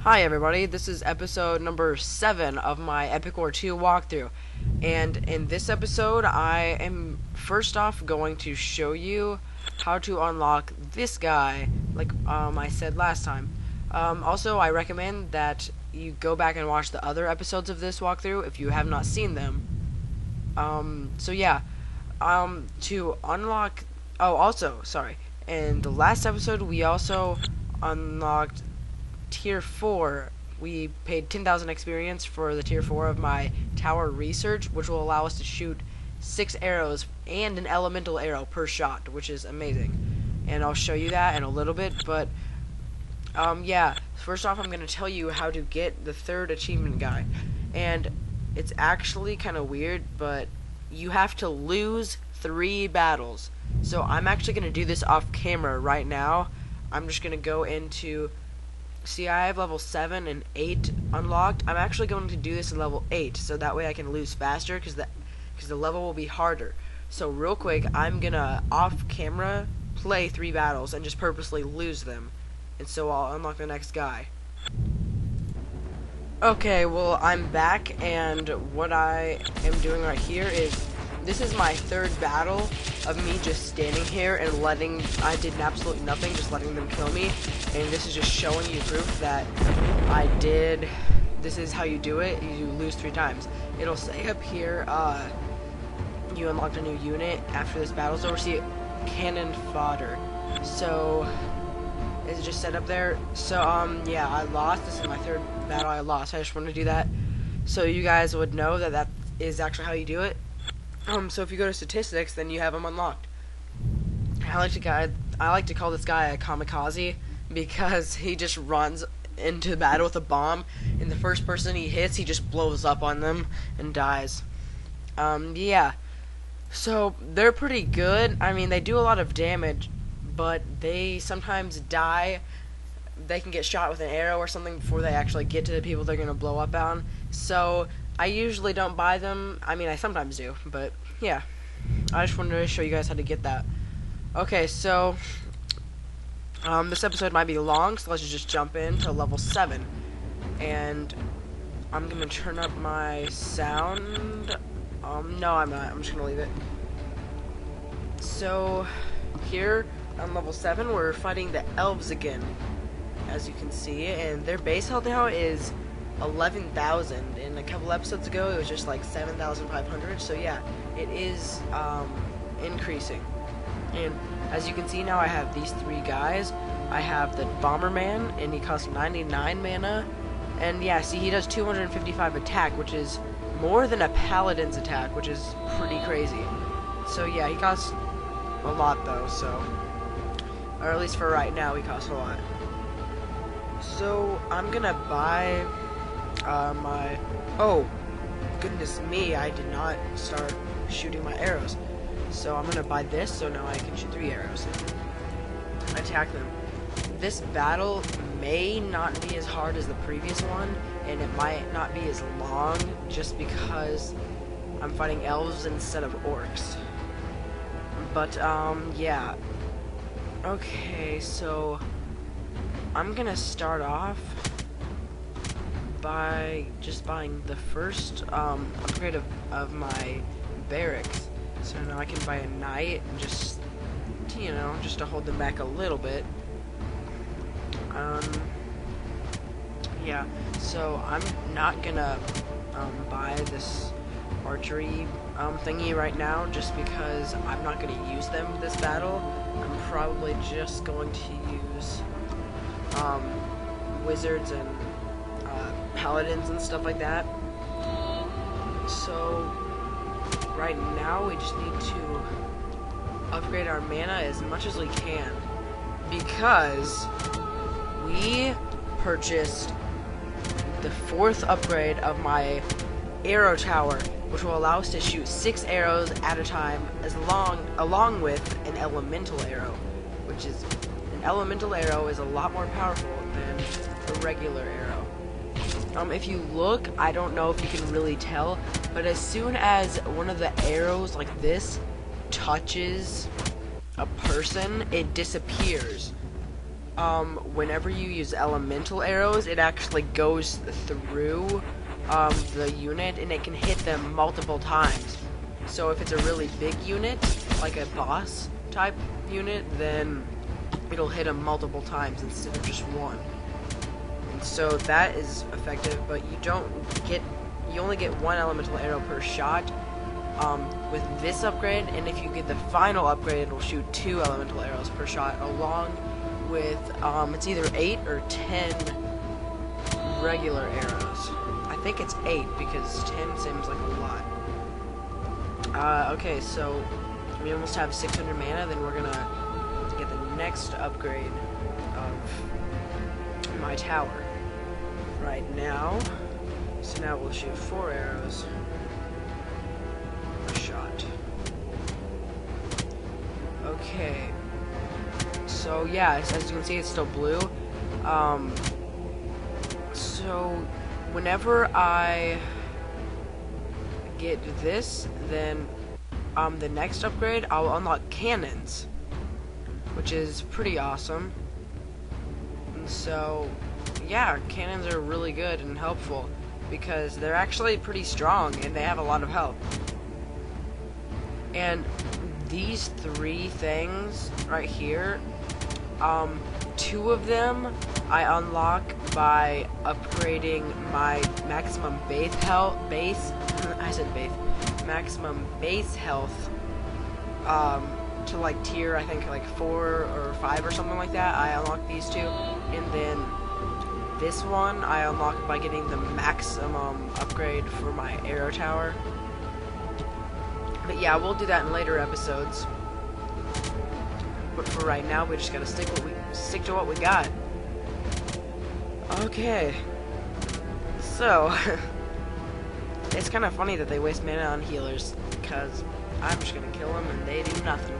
Hi everybody, this is episode number 7 of my Epic War 2 walkthrough, and in this episode I am first off going to show you how to unlock this guy, like I said last time. Also, I recommend that you go back and watch the other episodes of this walkthrough if you have not seen them. So yeah, to unlock, oh also, sorry, in the last episode we also unlocked Tier 4, we paid 10,000 experience for the Tier 4 of my tower research, which will allow us to shoot 6 arrows and an elemental arrow per shot, which is amazing. And I'll show you that in a little bit, but yeah, first off I'm going to tell you how to get the 3rd achievement guy. And it's actually kind of weird, but you have to lose 3 battles. So I'm actually going to do this off camera right now. I'm just going to go into... See, I have level 7 and 8 unlocked. I'm actually going to do this in level 8, so that way I can lose faster, because the level will be harder. So real quick, I'm gonna off camera play 3 battles and just purposely lose them, and so I'll unlock the next guy. Okay, well I'm back, and what I am doing right here is, this is my 3rd battle of me just standing here and I did absolutely nothing, just letting them kill me. And this is just showing you proof that this is how you do it. You lose 3 times. It'll say up here, you unlocked a new unit after this battle's over. See, cannon fodder. So, it's just set up there. So, yeah, I lost. This is my 3rd battle I lost. I just wanted to do that so you guys would know that that is actually how you do it. So if you go to statistics, then you have them unlocked. I like to call this guy a Kamikaze because he just runs into battle with a bomb, and the first person he hits, he just blows up on them and dies. Yeah. So they're pretty good. I mean, they do a lot of damage, but they sometimes die. They can get shot with an arrow or something before they actually get to the people they're gonna blow up on. So I usually don't buy them. I mean, I sometimes do, but yeah. I just wanted to show you guys how to get that. Okay, so this episode might be long, so let's just jump into level 7. And I'm gonna turn up my sound. No, I'm not. I'm just gonna leave it. So here on level 7, we're fighting the elves again, as you can see, and their base health now is 11,000. In a couple episodes ago, it was just like 7,500. So yeah, it is increasing. And as you can see now, I have these 3 guys. I have the bomberman, and he costs 99 mana. And yeah, see, he does 255 attack, which is more than a paladin's attack, which is pretty crazy. So yeah, he costs a lot though. So, or at least for right now, he costs a lot. So I'm gonna buy oh goodness me, I did not start shooting my arrows. So I'm gonna buy this, so now I can shoot 3 arrows and attack them. This battle may not be as hard as the previous one, and it might not be as long just because I'm fighting elves instead of orcs. But yeah. Okay, so I'm gonna start off by just buying the first upgrade of my barracks. So now I can buy a knight and just, you know, just to hold them back a little bit. Yeah, so I'm not gonna buy this archery thingy right now just because I'm not gonna use them this battle. I'm probably just going to use wizards and paladins and stuff like that. So right now we just need to upgrade our mana as much as we can, because we purchased the 4th upgrade of my arrow tower, which will allow us to shoot 6 arrows at a time, along with an elemental arrow, which is an elemental arrow is a lot more powerful than a regular arrow. If you look, I don't know if you can really tell, but as soon as one of the arrows like this touches a person, it disappears. whenever you use elemental arrows, it actually goes through the unit and it can hit them multiple times. So if it's a really big unit, like a boss type unit, then it'll hit them multiple times instead of just one. And so that is effective, but you only get one elemental arrow per shot with this upgrade, and if you get the final upgrade, it'll shoot 2 elemental arrows per shot, along with it's either 8 or 10 regular arrows. I think it's 8 because 10 seems like a lot. Okay, so we almost have 600 mana. Then we're gonna get the next upgrade of my tower right now. So now we'll shoot 4 arrows per shot. Okay. So yeah, as you can see, it's still blue. So whenever I get this, then the next upgrade, I'll unlock cannons, which is pretty awesome. And so yeah, cannons are really good and helpful because they're actually pretty strong and they have a lot of health. And these 3 things right here, 2 of them I unlock by upgrading my maximum maximum base health to like tier, I think like 4 or 5 or something like that. I unlock these 2, and then this one I unlock by getting the maximum upgrade for my arrow tower. But yeah, we'll do that in later episodes. But for right now, we just gotta stick to what we got. Okay. So it's kind of funny that they waste mana on healers, because I'm just gonna kill them and they do nothing.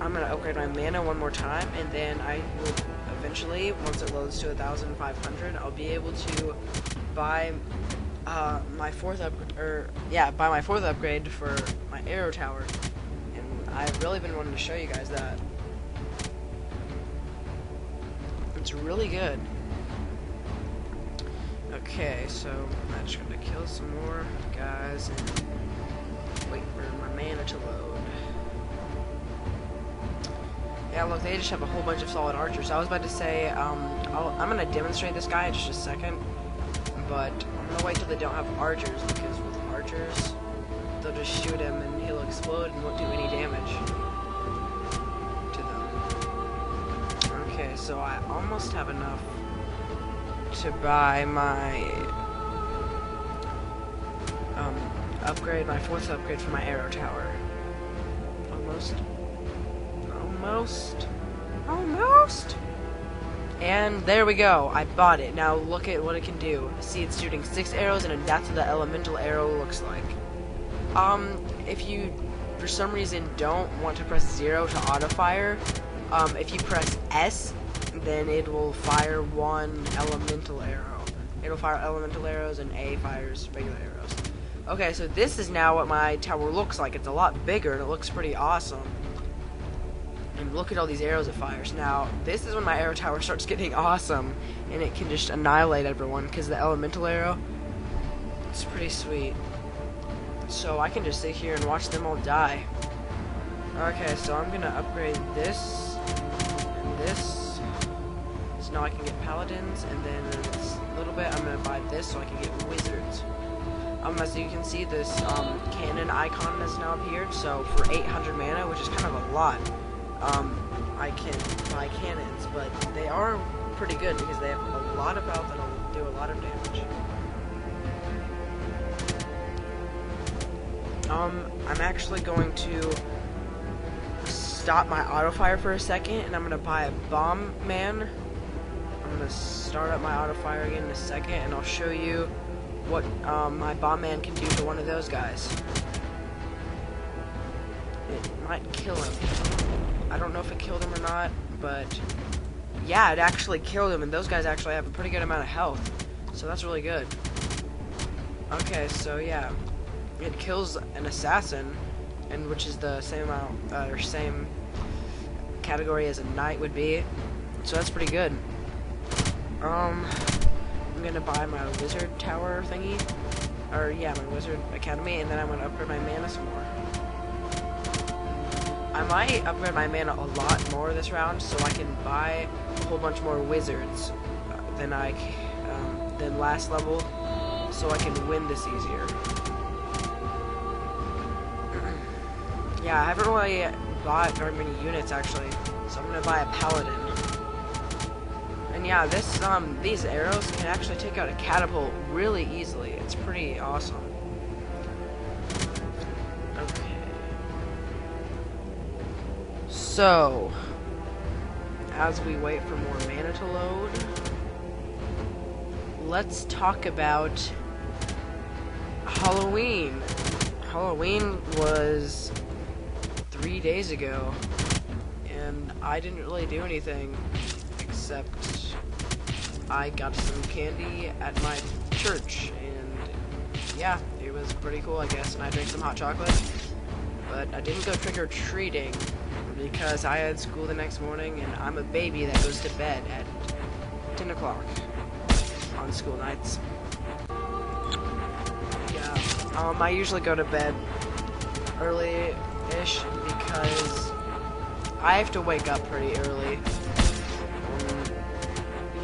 I'm gonna upgrade my mana one more time, and then I will eventually, once it loads to 1,500, I'll be able to buy my 4th upgrade for my arrow tower. And I've really been wanting to show you guys that. It's really good. Okay, so I'm just gonna kill some more guys and wait for my mana to load. Yeah, look, they just have a whole bunch of solid archers. I was about to say, I'm gonna demonstrate this guy in just a second, but I'm gonna wait till they don't have archers, because with archers, they'll just shoot him and he'll explode and won't do any damage to them. Okay, so I almost have enough to buy my upgrade, my 4th upgrade for my arrow tower. Almost. And there we go. I bought it. Now look at what it can do. See, it's shooting 6 arrows, and that's what the elemental arrow looks like. If you, for some reason, don't want to press 0 to auto-fire, if you press S, then it will fire 1 elemental arrow. It'll fire elemental arrows, and A fires regular arrows. Okay, so this is now what my tower looks like. It's a lot bigger, and it looks pretty awesome. And look at all these arrows it fires. Now, this is when my arrow tower starts getting awesome, and it can just annihilate everyone, because the elemental arrow, it's pretty sweet. So I can just sit here and watch them all die. Okay, so I'm gonna upgrade this and this. So now I can get paladins, and then in a little bit I'm gonna buy this so I can get wizards. As you can see, this cannon icon has now appeared. So for 800 mana, which is kind of a lot, I can buy cannons, but they are pretty good because they have a lot of health and will do a lot of damage. I'm actually going to stop my auto fire for a second, and I'm gonna buy a bomberman. I'm gonna start up my auto fire again in a second, and I'll show you what my bomberman can do to one of those guys. It might kill him. I don't know if it killed him or not, but yeah, it actually killed him, and those guys actually have a pretty good amount of health, so that's really good. Okay, so yeah, it kills an assassin, and which is the same amount, or same category as a knight would be. So that's pretty good. I'm gonna buy my wizard tower thingy. Or yeah, my wizard academy, and then I'm gonna upgrade my mana some more. I might upgrade my mana a lot more this round, so I can buy a whole bunch more wizards than last level, so I can win this easier. Yeah, I haven't really bought very many units actually, so I'm gonna buy a paladin. And yeah, these arrows can actually take out a catapult really easily. It's pretty awesome. Okay. So, as we wait for more mana to load, let's talk about Halloween. Halloween was 3 days ago, and I didn't really do anything except I got some candy at my church, and yeah, it was pretty cool, I guess, and I drank some hot chocolate, but I didn't go trick-or-treating because I had school the next morning, and I'm a baby that goes to bed at 10 o'clock on school nights. Yeah, I usually go to bed early-ish because I have to wake up pretty early.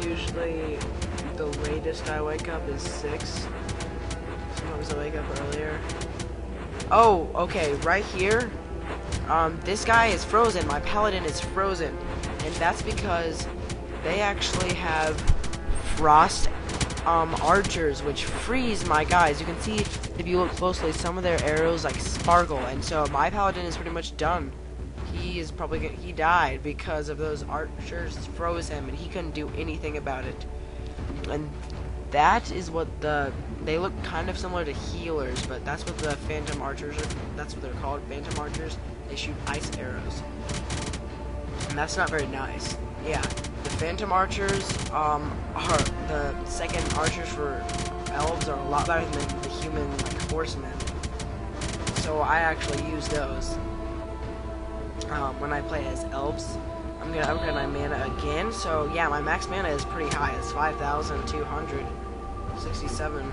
Usually the latest I wake up is 6. Sometimes I wake up earlier. Oh, okay, right here. This guy is frozen. My paladin is frozen. And that's because they actually have frost archers, which freeze my guys. You can see, if you look closely, some of their arrows like sparkle. And so my paladin is pretty much done. He died because of those archers froze him, and he couldn't do anything about it. And that is what they look kind of similar to healers, but that's what the phantom archers are. That's what they're called, phantom archers. They shoot ice arrows, and that's not very nice. Yeah, the phantom archers are the second archers for elves are a lot better than the human horsemen. So I actually use those. When I play as elves. I'm gonna upgrade my mana again, so yeah, my max mana is pretty high. It's 5,267.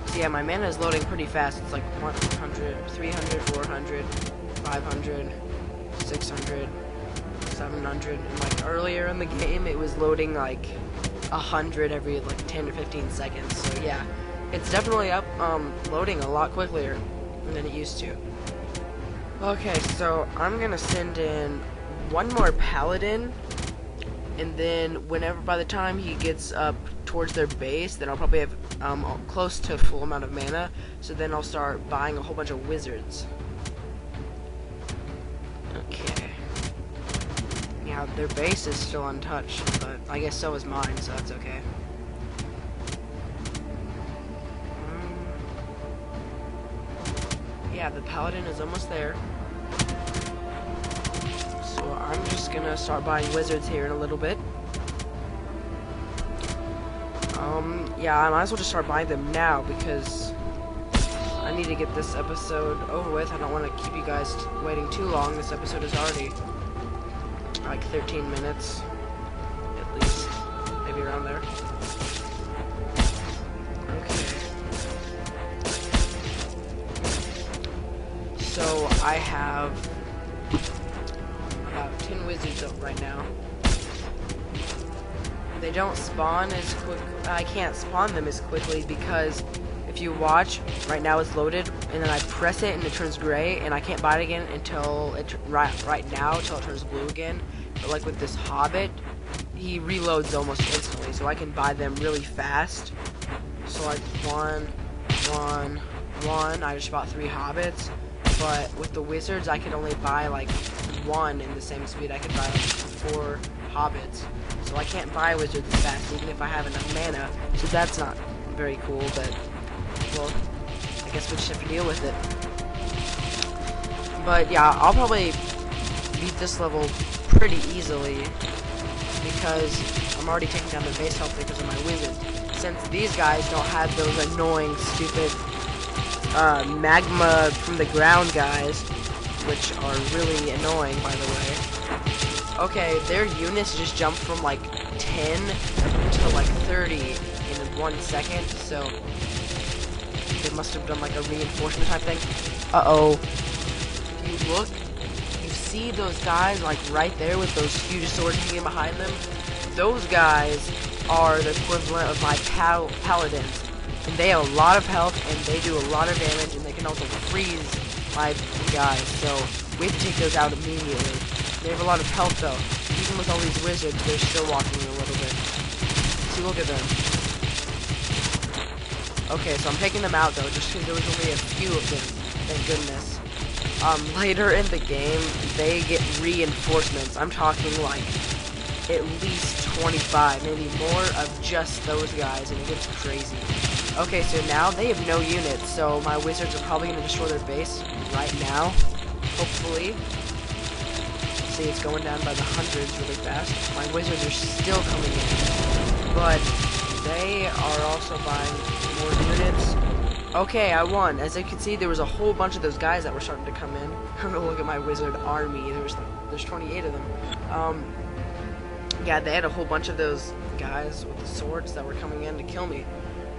So yeah, my mana is loading pretty fast. It's like 100, 300, 400, 500, 600, 700. And like earlier in the game, it was loading like 100 every like 10 to 15 seconds. So yeah. It's definitely loading a lot quicker than it used to. Okay, so I'm gonna send in one more paladin, and then by the time he gets up towards their base, then I'll probably have close to full amount of mana. So then I'll start buying a whole bunch of wizards. Okay. Yeah, their base is still untouched, but I guess so is mine, so that's okay. Yeah, the paladin is almost there. So I'm just gonna start buying wizards here in a little bit. Yeah, I might as well just start buying them now because I need to get this episode over with. I don't want to keep you guys waiting too long. This episode is already like 13 minutes, at least, maybe around there. So I have about 10 wizards up right now. They don't spawn as quick. I can't spawn them as quickly because if you watch, right now it's loaded, and then I press it and it turns gray, and I can't buy it again until right now until it turns blue again. But like with this hobbit, he reloads almost instantly, so I can buy them really fast. So like one. I just bought 3 hobbits. But with the wizards, I could only buy like 1 in the same speed. I could buy like 4 hobbits. So I can't buy wizards fast, even if I have enough mana. So that's not very cool, but, well, I guess we just have to deal with it. But yeah, I'll probably beat this level pretty easily because I'm already taking down the base health because of my wizards. Since these guys don't have those annoying, stupid magma from the ground guys, which are really annoying, by the way. Okay, their units just jumped from like 10 to like 30 in 1 second, so they must have done like a reinforcement type thing. Uh-oh. You look, you see those guys like right there with those huge swords hanging behind them? Those guys are the equivalent of my paladins. And they have a lot of health, and they do a lot of damage, and they can also freeze my guys, so we have to take those out immediately. They have a lot of health, though. Even with all these wizards, they're still walking a little bit. See, look at them. Okay, so I'm taking them out, though, just because there was only a few of them. Thank goodness. Later in the game, they get reinforcements. I'm talking, like, at least 25, maybe more of just those guys, and it gets crazy. Okay, so now they have no units, so my wizards are probably going to destroy their base right now, hopefully. See, it's going down by the hundreds really fast. My wizards are still coming in, but they are also buying more units. Okay, I won. As you can see, there was a whole bunch of those guys that were starting to come in. Look at my wizard army. There's 28 of them. Yeah, they had a whole bunch of those guys with the swords that were coming in to kill me.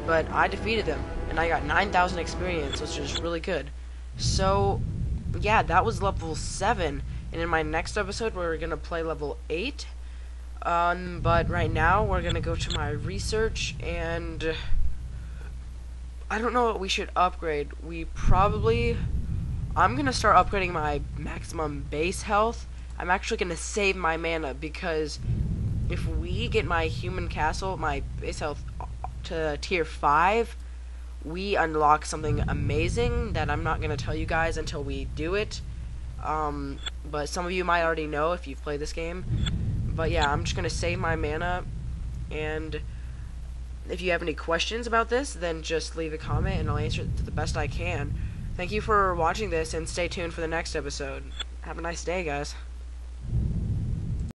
But I defeated them, and I got 9,000 experience, which is really good. So, yeah, that was level 7, and in my next episode, we're going to play level 8. But right now, we're going to go to my research, and I don't know what we should upgrade. I'm going to start upgrading my maximum base health. I'm actually going to save my mana, because if we get my human castle, my base health to tier 5, we unlock something amazing that I'm not going to tell you guys until we do it. But some of you might already know if you've played this game. But yeah, I'm just going to save my mana, and if you have any questions about this, then just leave a comment and I'll answer it to the best I can. Thank you for watching this, and stay tuned for the next episode. Have a nice day, guys.